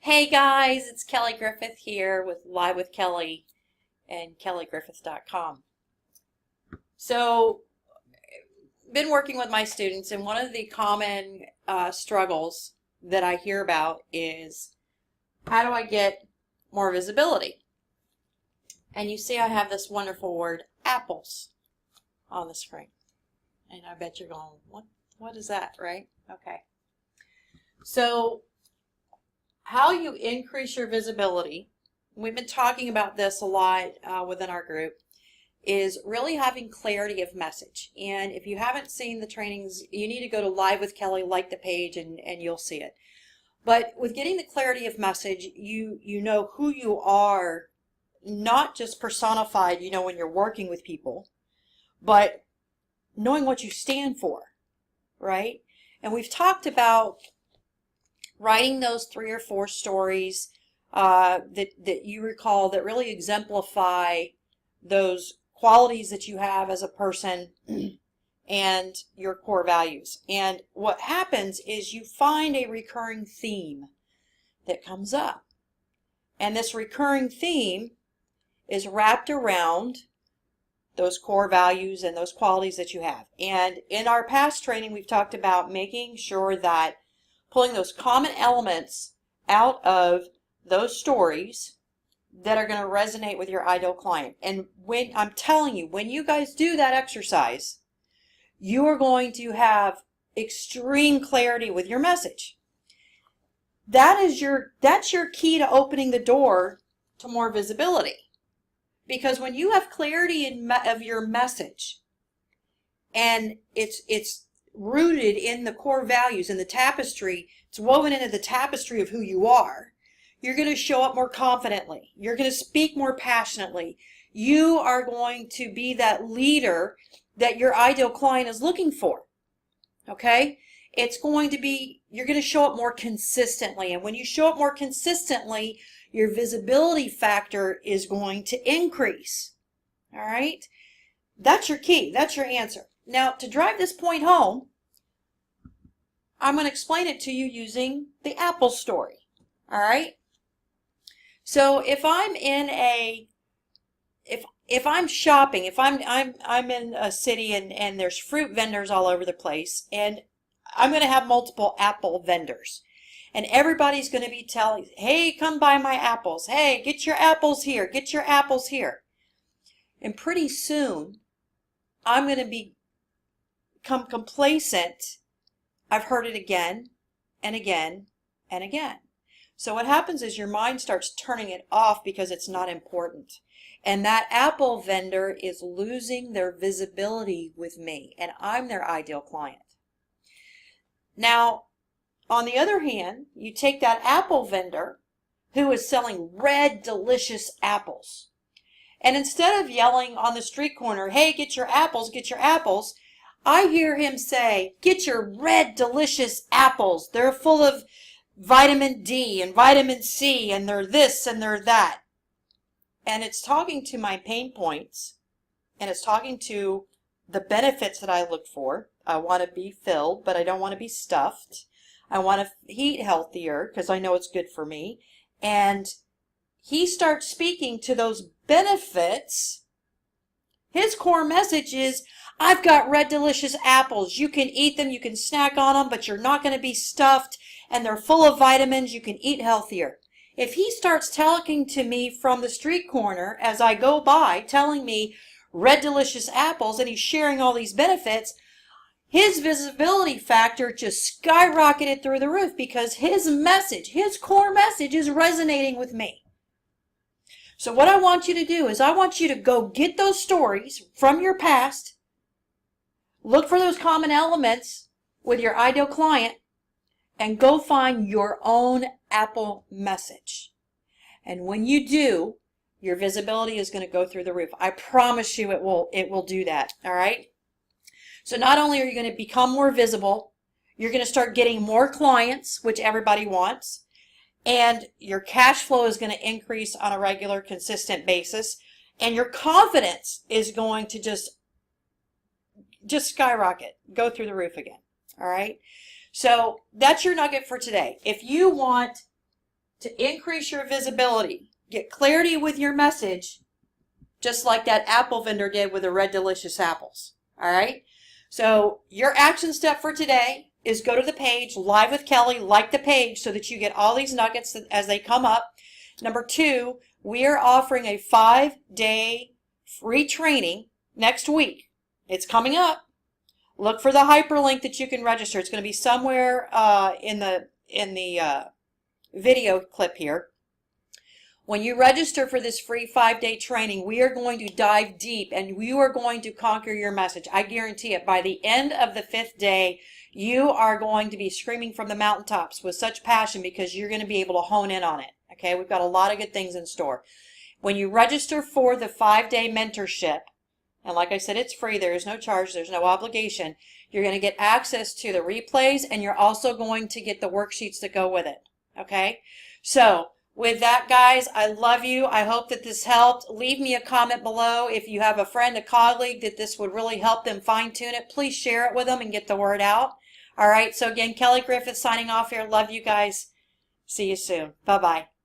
Hey guys, it's Kelly Griffith here with Live with Kelly and kellygriffith.com. So, been working with my students, and one of the common struggles that I hear about is how do I get more visibility? And you see I have this wonderful word, apples, on the screen. And I bet you're going, what is that, right? Okay. So, how you increase your visibility, we've been talking about this a lot within our group, is really having clarity of message. And if you haven't seen the trainings, you need to go to Live with Kelly, like the page, and you'll see it. But with getting the clarity of message, you know who you are, not just personified, when you're working with people, but knowing what you stand for, right? And we've talked about writing those 3 or 4 stories that you recall that really exemplify those qualities that you have as a person and your core values. And what happens is you find a recurring theme that comes up. And this recurring theme is wrapped around those core values and those qualities that you have. And in our past training, we've talked about making sure that pulling those common elements out of those stories that are going to resonate with your ideal client. And when I'm telling you, when you guys do that exercise, you are going to have extreme clarity with your message. That's your key to opening the door to more visibility. Because when you have clarity of your message, and it's rooted in the core values, in the tapestry, it's woven into the tapestry of who you are, you're going to show up more confidently. You're going to speak more passionately. You are going to be that leader that your ideal client is looking for. Okay? It's going to be, you're going to show up more consistently. And when you show up more consistently, your visibility factor is going to increase. All right? That's your key. That's your answer. Now, to drive this point home, I'm going to explain it to you using the apple story. All right? So if I'm in if I'm shopping, if I'm in a city and there's fruit vendors all over the place, and I'm going to have multiple apple vendors, and everybody's going to be telling, hey, come buy my apples. Hey, get your apples here. Get your apples here. And pretty soon, I'm going to become complacent. I've heard it again and again and again. So what happens is your mind starts turning it off because it's not important. And that apple vendor is losing their visibility with me, and I'm their ideal client. Now, on the other hand, you take that apple vendor who is selling red, delicious apples. And instead of yelling on the street corner, hey, get your apples, I hear him say, get your red, delicious apples. They're full of vitamin D and vitamin C, and they're this and they're that. And it's talking to my pain points, and it's talking to the benefits that I look for. I want to be filled, but I don't want to be stuffed. I want to eat healthier because I know it's good for me. And he starts speaking to those benefits. His core message is, I've got red delicious apples. You can eat them, you can snack on them, but you're not going to be stuffed, and they're full of vitamins. You can eat healthier. If he starts talking to me from the street corner as I go by, telling me red delicious apples, and he's sharing all these benefits, his visibility factor just skyrocketed through the roof because his message, his core message, is resonating with me. So what I want you to do is I want you to go get those stories from your past, look for those common elements with your ideal client, and go find your own apple message. And when you do, your visibility is going to go through the roof. I promise you it will do that. All right? So not only are you going to become more visible, you're going to start getting more clients, which everybody wants, and your cash flow is going to increase on a regular, consistent basis, and your confidence is going to just skyrocket, go through the roof again. All right? So that's your nugget for today. If you want to increase your visibility, get clarity with your message, just like that apple vendor did with the Red Delicious apples. All right? So your action step for today is go to the page, Live with Kelly, like the page so that you get all these nuggets as they come up. Number 2, we are offering a 5-day free training next week. It's coming up. Look for the hyperlink that you can register. It's going to be somewhere in the video clip here. When you register for this free 5-day training, we are going to dive deep and you are going to conquer your message. I guarantee it. By the end of the 5th day, you are going to be screaming from the mountaintops with such passion because you're going to be able to hone in on it. Okay, we've got a lot of good things in store. When you register for the 5-day mentorship, and like I said, it's free. There is no charge. There's no obligation. You're going to get access to the replays, and you're also going to get the worksheets that go with it. Okay? So, with that, guys, I love you. I hope that this helped. Leave me a comment below. If you have a friend, a colleague that this would really help them fine-tune it, please share it with them and get the word out. All right? So, again, Kelly Griffith signing off here. Love you guys. See you soon. Bye-bye.